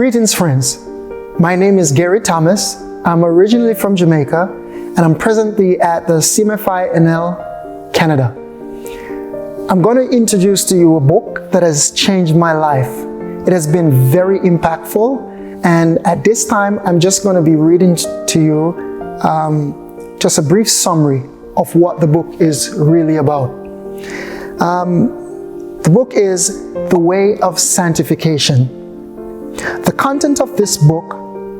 Greetings, friends. My name is Gary Thomas. I'm originally from Jamaica, and I'm presently at the CMFI NL, Canada. I'm going to introduce to you a book that has changed my life. It has been very impactful, and at this time, I'm just going to be reading to you just a brief summary of what the book is really about. The book is The Way of Sanctification. The content of this book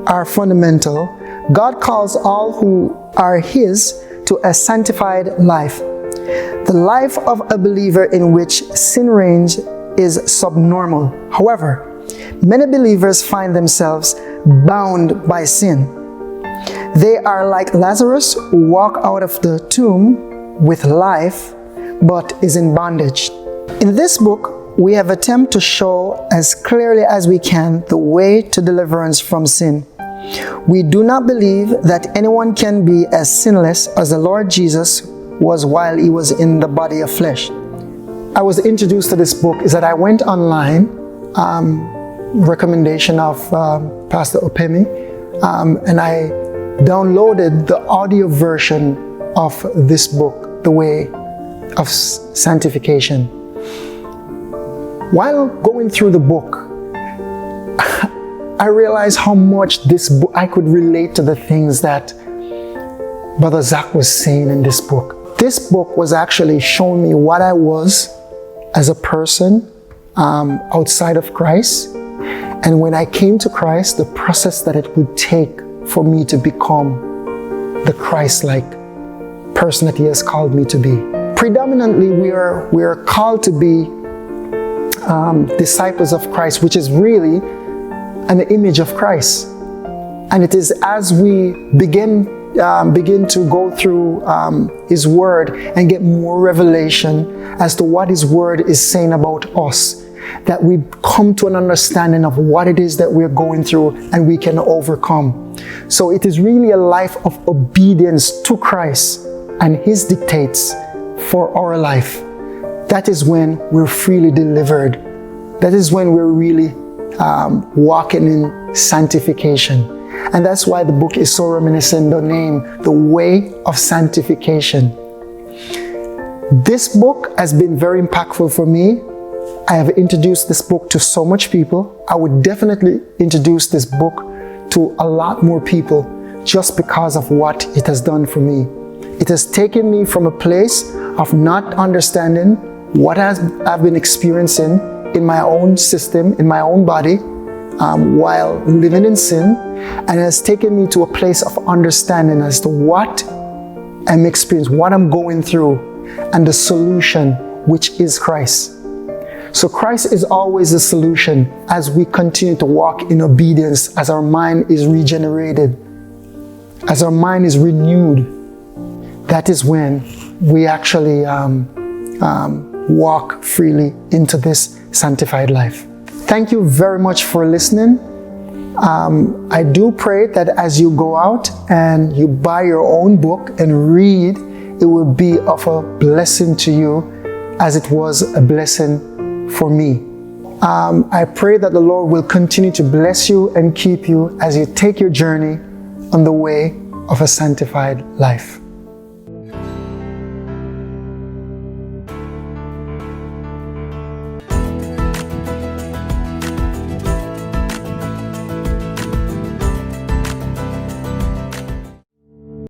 are fundamental. God calls all who are His to a sanctified life. The life of a believer in which sin reigns is subnormal. However, many believers find themselves bound by sin. They are like Lazarus who walked out of the tomb with life, but is in bondage. In this book, we have attempted to show as clearly as we can the way to deliverance from sin. We do not believe that anyone can be as sinless as the Lord Jesus was while He was in the body of flesh. I was introduced to this book is that I went online, recommendation of Pastor Opemi, and I downloaded the audio version of this book, The Way of Sanctification. While going through the book, I realized how much this book, I could relate to the things that Brother Zach was saying in this book. This book was actually showing me what I was as a person outside of Christ. And when I came to Christ, the process that it would take for me to become the Christ-like person that He has called me to be. Predominantly, we are called to be disciples of Christ, which is really an image of Christ. And it is as we begin to go through His Word and get more revelation as to what His Word is saying about us, that we come to an understanding of what it is that we're going through and we can overcome. So it is really a life of obedience to Christ and His dictates for our life. That is when we're freely delivered. That is when we're really walking in sanctification. And that's why the book is so reminiscent of the name, The Way of Sanctification. This book has been very impactful for me. I have introduced this book to so much people. I would definitely introduce this book to a lot more people just because of what it has done for me. It has taken me from a place of not understanding what I've been experiencing in my own system, in my own body, while living in sin, and it has taken me to a place of understanding as to what I'm experiencing, what I'm going through, and the solution, which is Christ. So Christ is always the solution as we continue to walk in obedience, as our mind is regenerated, as our mind is renewed. That is when we actually walk freely into this sanctified life. Thank you very much for listening. I do pray that as you go out and you buy your own book and read, it will be of a blessing to you as it was a blessing for me. I pray that the Lord will continue to bless you and keep you as you take your journey on the way of a sanctified life.